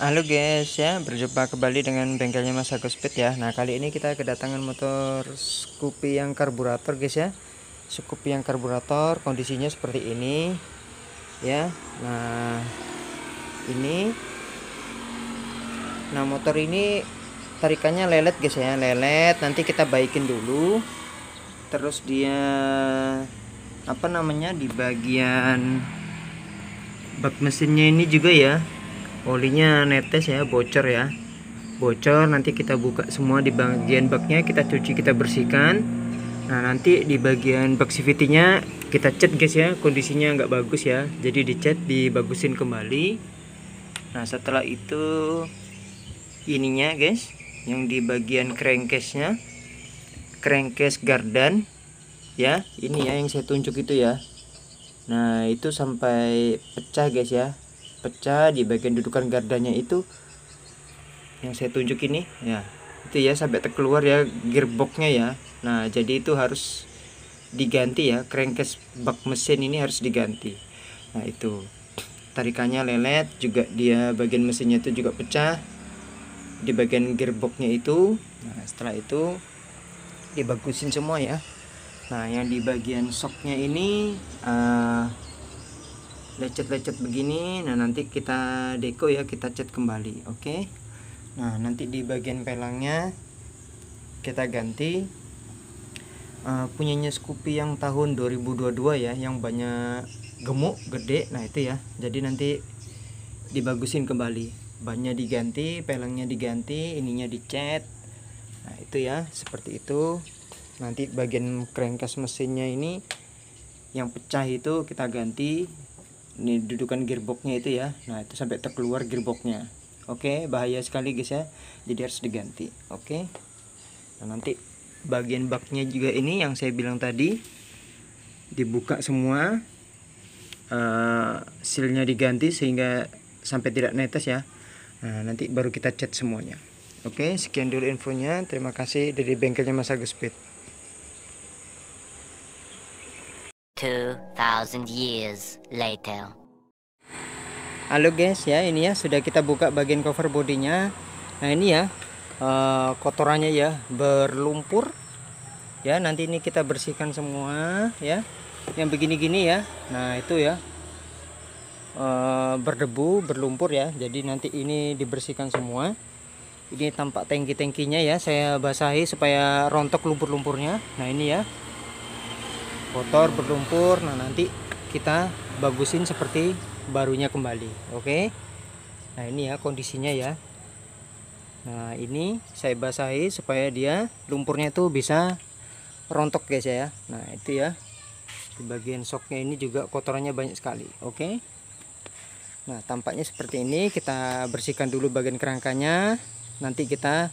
Halo guys ya, berjumpa kembali dengan bengkelnya Mas Agus Speed ya. Nah kali ini kita kedatangan motor Scoopy yang karburator guys ya. Scoopy yang karburator kondisinya seperti ini ya. Ini motor ini tarikannya lelet guys ya, lelet. Nanti kita baikin dulu. Terus dia di bagian bak mesinnya ini juga ya, olinya netes ya, bocor ya, bocor. Nanti kita buka semua di bagian baknya, kita cuci, kita bersihkan. Nah nanti di bagian bak CVT nya kita cat guys ya, kondisinya nggak bagus ya, jadi dicat, dibagusin kembali. Nah setelah itu ininya guys, yang di bagian crankcase nya, crankcase gardan ya, ini ya yang saya tunjuk itu ya. Nah itu sampai pecah guys ya, pecah di bagian dudukan gardannya itu yang saya tunjuk ini ya, itu ya sampai terkeluar ya gearboxnya ya. Nah jadi itu harus diganti ya, crankcase bak mesin ini harus diganti. Nah itu tarikannya lelet juga, dia bagian mesinnya itu juga pecah di bagian gearboxnya itu. Nah setelah itu dibagusin semua ya. Nah yang di bagian shocknya ini lecet-lecet begini. Nah nanti kita deko ya, kita cat kembali. Oke. Nah nanti di bagian pelangnya kita ganti punyanya Scoopy yang tahun 2022 ya, yang banyak gemuk gede. Nah itu ya, jadi nanti dibagusin kembali, bannya diganti, pelangnya diganti, ininya dicat. Nah itu ya, seperti itu. Nanti bagian crankcase mesinnya ini yang pecah itu kita ganti. Ini dudukan gearboxnya itu ya. Nah itu sampai terkeluar gearboxnya. Oke, bahaya sekali guys ya, jadi harus diganti. Oke. Nah nanti bagian baknya juga ini yang saya bilang tadi, dibuka semua, sealnya diganti sehingga sampai tidak netes ya. Nah nanti baru kita cat semuanya. Oke, sekian dulu infonya. Terima kasih dari bengkelnya Mas Agus Speed. 2000 years later. Halo guys ya, ini ya sudah kita buka bagian cover bodinya. Nah ini ya kotorannya ya, berlumpur ya. Nanti ini kita bersihkan semua ya, yang begini-gini ya. Nah itu ya berdebu, berlumpur ya, jadi nanti ini dibersihkan semua. Ini tampak tangki-tangkinya ya, saya basahi supaya rontok lumpur-lumpurnya. Nah ini ya, kotor, berlumpur. Nah nanti kita bagusin seperti barunya kembali. Oke. Nah ini ya kondisinya ya. Nah ini saya basahi supaya dia lumpurnya itu bisa rontok guys ya. Nah itu ya, di bagian shocknya ini juga kotorannya banyak sekali. Oke. Nah tampaknya seperti ini. Kita bersihkan dulu bagian kerangkanya, nanti kita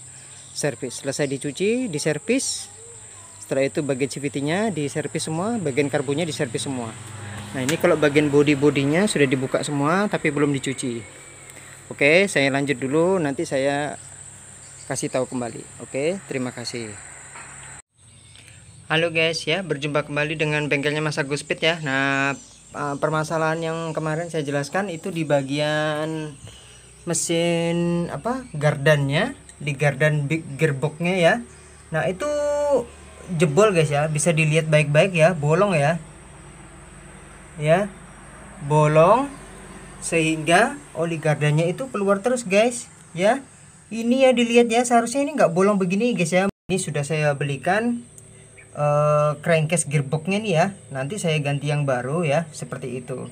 servis. Selesai dicuci, diservis. Setelah itu bagian CVT-nya diservis semua, bagian karbunya diservis semua. Nah ini kalau bagian bodinya sudah dibuka semua tapi belum dicuci. Oke, saya lanjut dulu, nanti saya kasih tahu kembali. Oke, terima kasih. Halo guys ya, berjumpa kembali dengan bengkelnya Mas Agus Speed ya. Nah permasalahan yang kemarin saya jelaskan itu di bagian mesin gardannya, di gardan big gearboxnya ya. Nah itu jebol guys ya, bisa dilihat baik-baik ya, bolong ya, bolong, sehingga oli gardannya itu keluar terus guys ya. Ini ya dilihat ya, seharusnya ini nggak bolong begini guys ya. Ini sudah saya belikan crankcase gearboxnya nih ya, nanti saya ganti yang baru ya, seperti itu.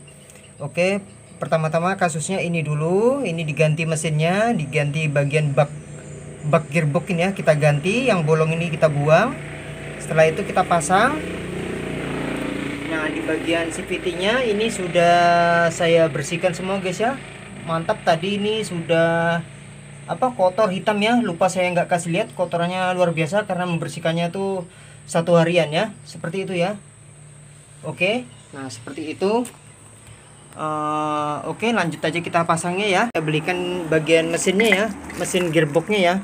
Oke, pertama-tama kasusnya ini dulu, ini diganti mesinnya, diganti bagian bak gearbox ini ya, kita ganti, yang bolong ini kita buang. Setelah itu kita pasang. Nah di bagian CVT nya ini sudah saya bersihkan semua guys ya, mantap. Tadi ini sudah kotor hitam ya, lupa saya nggak kasih lihat, kotorannya luar biasa karena membersihkannya tuh 1 harian ya, seperti itu ya. Oke, nah seperti itu. Oke, lanjut aja kita pasangnya ya. Saya belikan bagian mesinnya ya, mesin gearboxnya ya,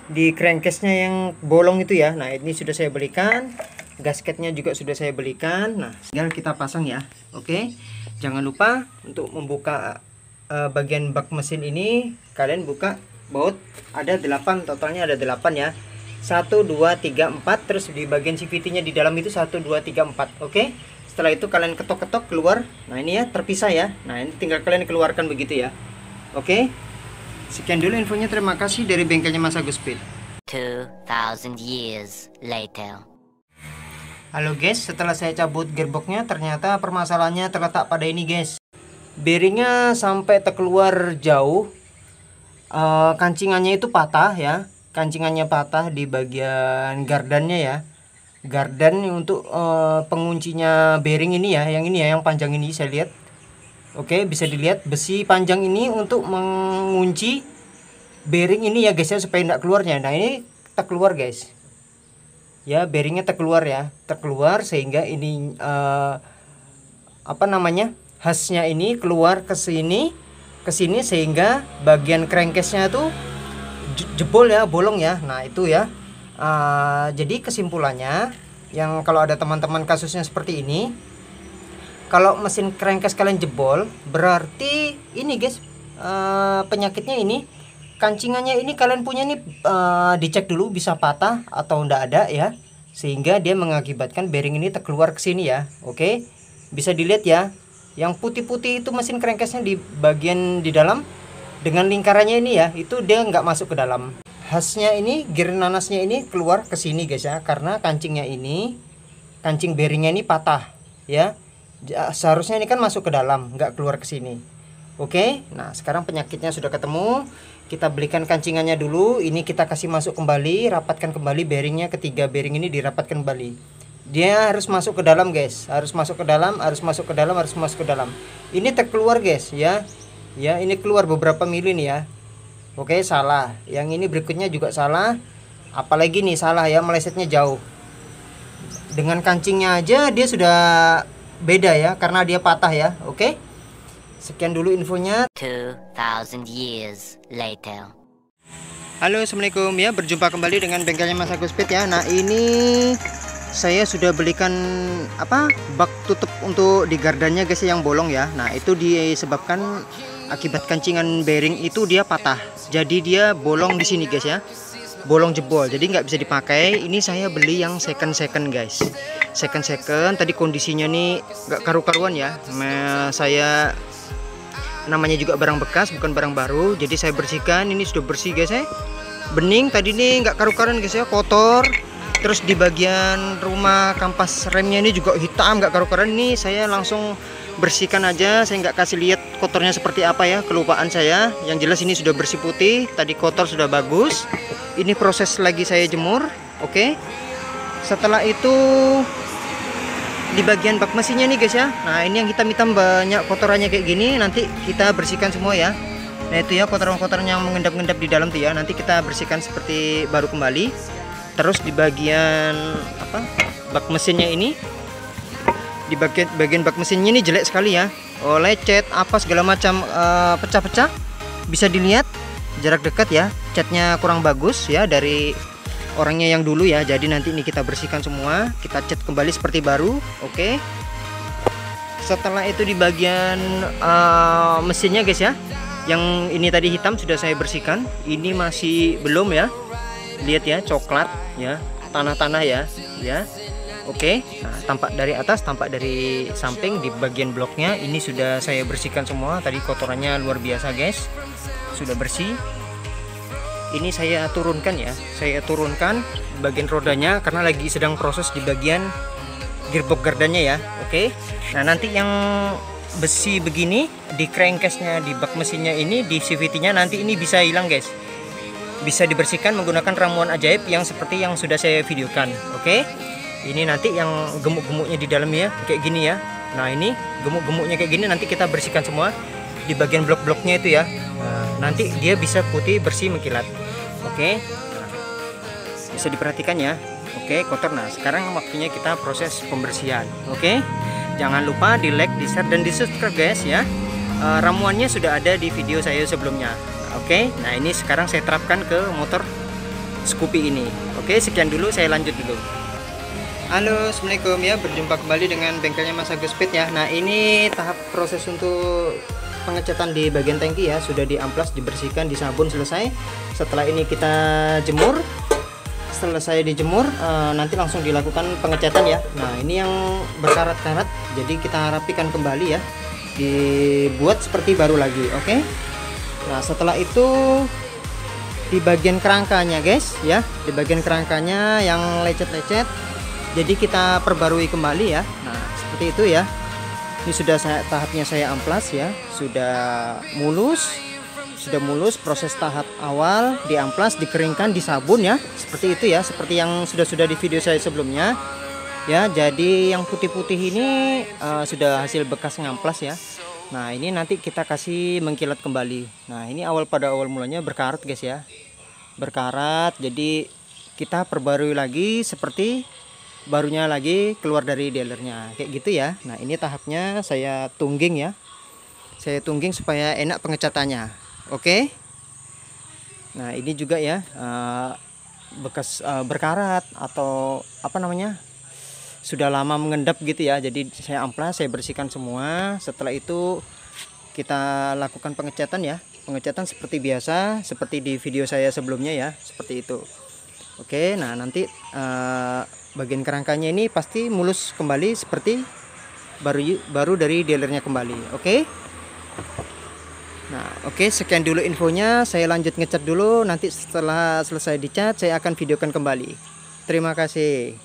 di crankcase nya yang bolong itu ya. Nah ini sudah saya belikan, gasketnya juga sudah saya belikan. Nah tinggal kita pasang ya. Oke, jangan lupa untuk membuka bagian bak mesin ini kalian buka baut, ada 8, totalnya ada 8 ya. 1 2 3 4, terus di bagian CVT nya di dalam itu 1 2 3 4. Oke, setelah itu kalian ketok-ketok keluar. Nah ini ya terpisah ya. Nah ini tinggal kalian keluarkan begitu ya. Oke, sekian dulu infonya, terima kasih dari bengkelnya Mas Agus Speed. 2,000 years later. Halo guys, setelah saya cabut gearboxnya, ternyata permasalahannya terletak pada ini guys. Bearingnya sampai terkeluar jauh, kancingannya itu patah ya. Kancingannya patah di bagian gardannya ya. Gardan untuk penguncinya bearing ini ya, yang panjang ini saya lihat. Oke, bisa dilihat besi panjang ini untuk mengunci bearing ini ya guys ya, supaya tidak keluarnya. Nah ini terkeluar guys ya, bearingnya terkeluar ya, terkeluar sehingga ini hasnya ini keluar ke sini sehingga bagian crankcase-nya tuh jebol ya, bolong ya. Nah itu ya, jadi kesimpulannya, yang kalau ada teman-teman kasusnya seperti ini, kalau mesin crankcase kalian jebol, berarti ini guys, penyakitnya ini, kancingannya ini kalian punya nih, dicek dulu bisa patah atau enggak ada ya, sehingga dia mengakibatkan bearing ini terkeluar ke sini ya. Oke, bisa dilihat ya, yang putih-putih itu mesin crankcase-nya di bagian di dalam dengan lingkarannya ini ya, itu dia nggak masuk ke dalam. Hasnya ini, gear nanasnya ini keluar ke sini guys ya, karena kancingnya ini, kancing bearingnya ini patah ya. Seharusnya ini kan masuk ke dalam, nggak keluar ke sini. Oke, nah sekarang penyakitnya sudah ketemu. Kita belikan kancingannya dulu. Ini kita kasih masuk kembali, rapatkan kembali bearingnya, ketiga bearing ini dirapatkan kembali. Dia harus masuk ke dalam guys, harus masuk ke dalam, harus masuk ke dalam, harus masuk ke dalam. Ini terkeluar guys ya, ya ini keluar beberapa mili nih ya. Oke, salah. Yang ini berikutnya juga salah. Apalagi nih salah ya, melesetnya jauh. Dengan kancingnya aja dia sudah beda ya, karena dia patah ya. Oke, sekian dulu infonya. 2,000 years later. Halo, assalamualaikum ya, berjumpa kembali dengan bengkelnya Mas Agus Speed ya. Nah ini saya sudah belikan bak tutup untuk di gardannya guys yang bolong ya. Nah itu disebabkan akibat kancingan bearing itu dia patah, jadi dia bolong di sini guys ya, bolong jebol, jadi nggak bisa dipakai. Ini saya beli yang second guys, second. Tadi kondisinya nih nggak karu-karuan ya. Saya namanya juga barang bekas, bukan barang baru, jadi saya bersihkan. Ini sudah bersih guys ya, bening. Tadi nih nggak karu-karuan guys ya, kotor. Terus di bagian rumah kampas remnya ini juga hitam, nggak karu-karuan. Ini saya langsung bersihkan aja, saya nggak kasih lihat kotornya seperti apa ya, kelupaan saya. Yang jelas ini sudah bersih putih, tadi kotor sudah bagus. Ini proses lagi saya jemur. Oke, setelah itu di bagian bak mesinnya nih guys ya. Nah ini yang hitam-hitam banyak kotorannya kayak gini, nanti kita bersihkan semua ya. Nah itu ya kotoran-kotoran yang mengendap-endap di dalam tuh ya, nanti kita bersihkan seperti baru kembali. Terus di bagian bak mesinnya ini, di bagian bak mesinnya ini jelek sekali ya, lecet apa segala macam, pecah-pecah. Bisa dilihat jarak dekat ya, catnya kurang bagus ya dari orangnya yang dulu ya. Jadi nanti ini kita bersihkan semua, kita cat kembali seperti baru. Oke, setelah itu di bagian mesinnya guys ya, yang ini tadi hitam sudah saya bersihkan. Ini masih belum ya, lihat ya, coklat ya, tanah-tanah ya. Oke, nah, tampak dari atas, tampak dari samping. Di bagian bloknya ini sudah saya bersihkan semua. Tadi kotorannya luar biasa guys, sudah bersih. Ini saya turunkan ya, saya turunkan bagian rodanya karena lagi sedang proses di bagian gearbox gardannya ya. Oke, nah nanti yang besi begini di crankcase-nya, di bak mesinnya ini, di CVT-nya nanti ini bisa hilang guys, bisa dibersihkan menggunakan ramuan ajaib yang seperti yang sudah saya videokan. Oke, ini nanti yang gemuk-gemuknya di dalamnya kayak gini ya. Nah ini gemuk-gemuknya kayak gini nanti kita bersihkan semua di bagian blok-bloknya itu ya. Nah, nanti dia bisa putih bersih mengkilat. Oke, nah, bisa diperhatikan ya. Oke, kotor. Nah sekarang waktunya kita proses pembersihan. Oke, jangan lupa di like, di share, dan di subscribe guys ya. Ramuannya sudah ada di video saya sebelumnya. Oke, nah ini sekarang saya terapkan ke motor Scoopy ini. Oke, sekian dulu, saya lanjut dulu. Halo, assalamualaikum ya, berjumpa kembali dengan bengkelnya Mas Agus Speed ya. Nah ini tahap proses untuk pengecatan di bagian tangki ya, sudah diamplas, dibersihkan, disabun, selesai. Setelah ini kita jemur. Selesai dijemur, nanti langsung dilakukan pengecatan ya. Nah, ini yang berkarat-karat, jadi kita rapikan kembali ya, dibuat seperti baru lagi. Oke. Nah, setelah itu di bagian kerangkanya guys ya, di bagian kerangkanya yang lecet-lecet, jadi kita perbarui kembali ya. Nah, seperti itu ya. Ini sudah tahapnya saya amplas ya, sudah mulus. Sudah mulus, proses tahap awal diamplas, dikeringkan, disabun ya, seperti itu ya, seperti yang sudah di video saya sebelumnya ya. Jadi yang putih-putih ini sudah hasil bekas ngamplas ya. Nah, ini nanti kita kasih mengkilat kembali. Nah, ini pada awal mulanya berkarat guys ya, berkarat, jadi kita perbarui lagi seperti barunya lagi keluar dari dealernya kayak gitu ya. Nah, ini tahapnya saya tungging ya, saya tungging supaya enak pengecatannya. Oke. Nah, ini juga ya bekas berkarat atau apa namanya, sudah lama mengendap gitu ya, jadi saya amplas, saya bersihkan semua. Setelah itu kita lakukan pengecatan ya, pengecatan seperti biasa, seperti di video saya sebelumnya ya, seperti itu. Oke. Nah, nanti bagian kerangkanya ini pasti mulus kembali seperti baru dari dealernya kembali. Oke. Nah, oke, sekian dulu infonya. Saya lanjut ngecat dulu. Nanti setelah selesai dicat, saya akan videokan kembali. Terima kasih.